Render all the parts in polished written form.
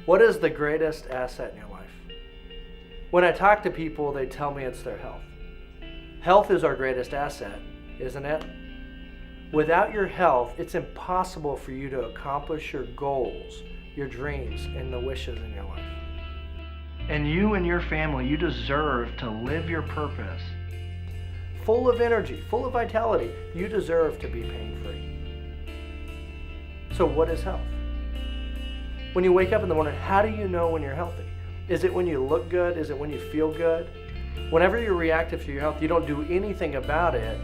What is the greatest asset in your life? When I talk to people, they tell me it's their health. Health is our greatest asset, isn't it? Without your health, it's impossible for you to accomplish your goals, your dreams, and the wishes in your life. And you and your family, you deserve to live your purpose. Full of energy, full of vitality, you deserve to be pain-free. So what is health? When you wake up in the morning, how do you know when you're healthy? Is it when you look good? Is it when you feel good? Whenever you're reactive to your health, you don't do anything about it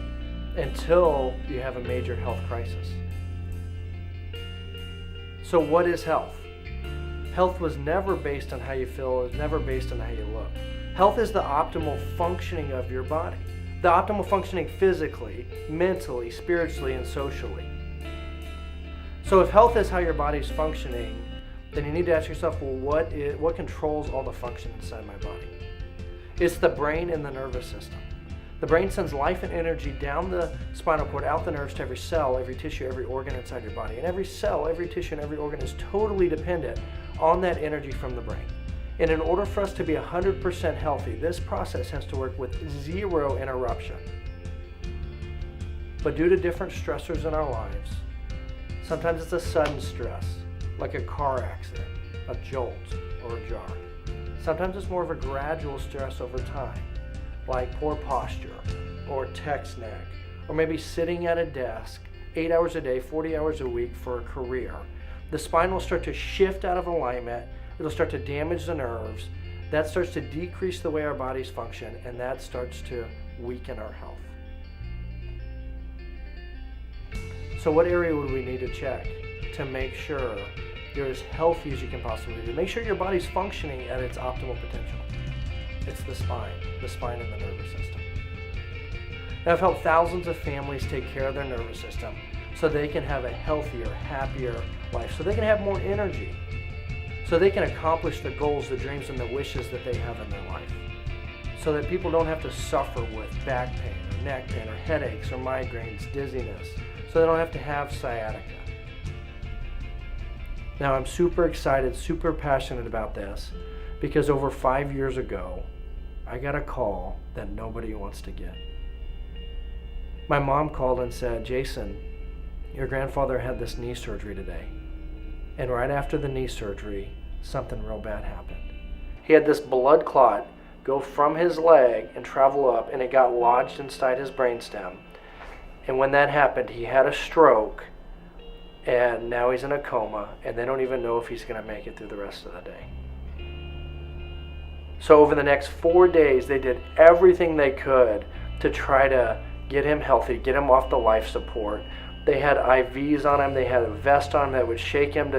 until you have a major health crisis. So what is health? Health was never based on how you feel. It was never based on how you look. Health is the optimal functioning of your body. The optimal functioning physically, mentally, spiritually, and socially. So if health is how your body's functioning, then you need to ask yourself, well, what controls all the function inside my body? It's the brain and the nervous system. The brain sends life and energy down the spinal cord, out the nerves to every cell, every tissue, every organ inside your body. And every cell, every tissue, and every organ is totally dependent on that energy from the brain. And in order for us to be 100% healthy, this process has to work with zero interruption. But due to different stressors in our lives, sometimes it's a sudden stress, like a car accident, a jolt, or a jar. Sometimes it's more of a gradual stress over time, like poor posture, or tech snag, or maybe sitting at a desk 8 hours a day, 40 hours a week for a career. The spine will start to shift out of alignment. It'll start to damage the nerves. That starts to decrease the way our bodies function, and that starts to weaken our health. So what area would we need to check to make sure you're as healthy as you can possibly be? Make sure your body's functioning at its optimal potential. It's the spine and the nervous system. Now, I've helped thousands of families take care of their nervous system so they can have a healthier, happier life, so they can have more energy, so they can accomplish the goals, the dreams, and the wishes that they have in their life, so that people don't have to suffer with back pain or neck pain or headaches or migraines, dizziness, so they don't have to have sciatica. Now, I'm super excited, super passionate about this, because over 5 years ago, I got a call that nobody wants to get. My mom called and said, "Jason, your grandfather had this knee surgery today. And right after the knee surgery, something real bad happened. He had this blood clot go from his leg and travel up, and it got lodged inside his brainstem. And when that happened, he had a stroke, and now he's in a coma, and they don't even know if he's going to make it through the rest of the day." So over the next 4 days, they did everything they could to try to get him healthy, get him off the life support. They had IVs on him. They had a vest on him that would shake him,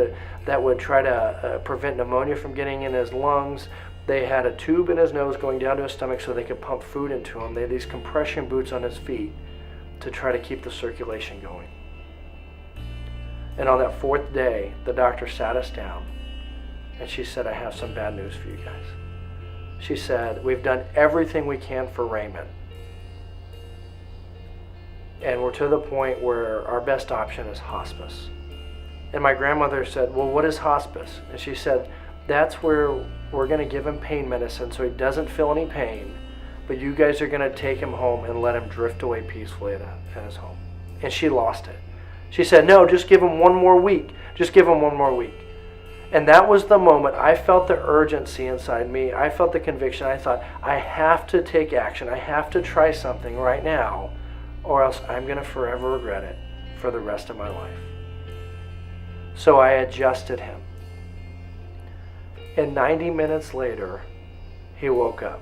that would try to prevent pneumonia from getting in his lungs. They had a tube in his nose going down to his stomach so they could pump food into him. They had these compression boots on his feet to try to keep the circulation going. And on that 4th day, the doctor sat us down, and she said, "I have some bad news for you guys." She said, "We've done everything we can for Raymond, and we're to the point where our best option is hospice." And my grandmother said, "Well, what is hospice?" And she said, "That's where we're going to give him pain medicine so he doesn't feel any pain, but you guys are going to take him home and let him drift away peacefully at his home." And she lost it. She said, "No, just give him one more week. Just give him one more week." And that was the moment I felt the urgency inside me. I felt the conviction. I thought, I have to take action. I have to try something right now, or else I'm going to forever regret it for the rest of my life. So I adjusted him. And 90 minutes later, he woke up.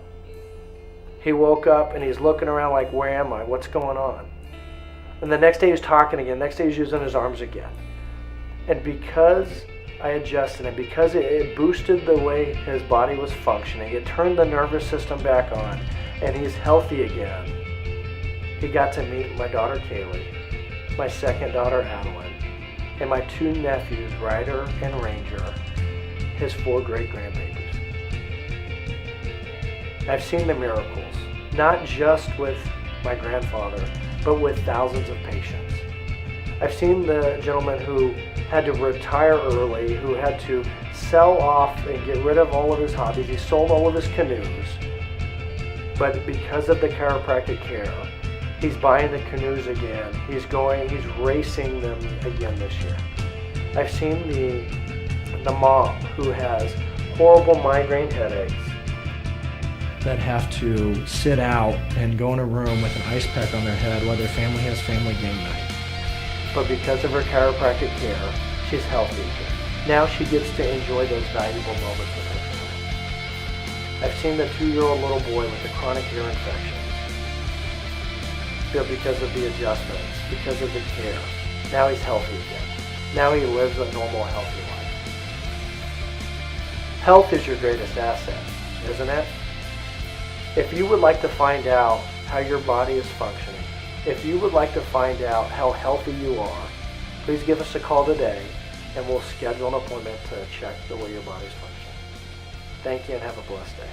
He woke up and he's looking around like, "Where am I? What's going on?" And the next day he's talking again. Next day he's using his arms again. And because I adjusted him, because it boosted the way his body was functioning, it turned the nervous system back on, and he's healthy again. He got to meet my daughter Kaylee, my second daughter Adeline, and my 2 nephews, Ryder and Ranger, his 4 great-grandbabies. I've seen the miracles, not just with my grandfather, but with thousands of patients. I've seen the gentleman who had to retire early, who had to sell off and get rid of all of his hobbies. He sold all of his canoes. But because of the chiropractic care, he's buying the canoes again. He's racing them again this year. I've seen the mom who has horrible migraine headaches that have to sit out and go in a room with an ice pack on their head while their family has family game night. But because of her chiropractic care, she's healthy again. Now she gets to enjoy those valuable moments with her family. I've seen the 2-year-old little boy with a chronic ear infection. Because of the adjustments, because of the care. Now he's healthy again. Now he lives a normal, healthy life. Health is your greatest asset, isn't it? If you would like to find out how your body is functioning, if you would like to find out how healthy you are, please give us a call today and we'll schedule an appointment to check the way your body's functioning. Thank you and have a blessed day.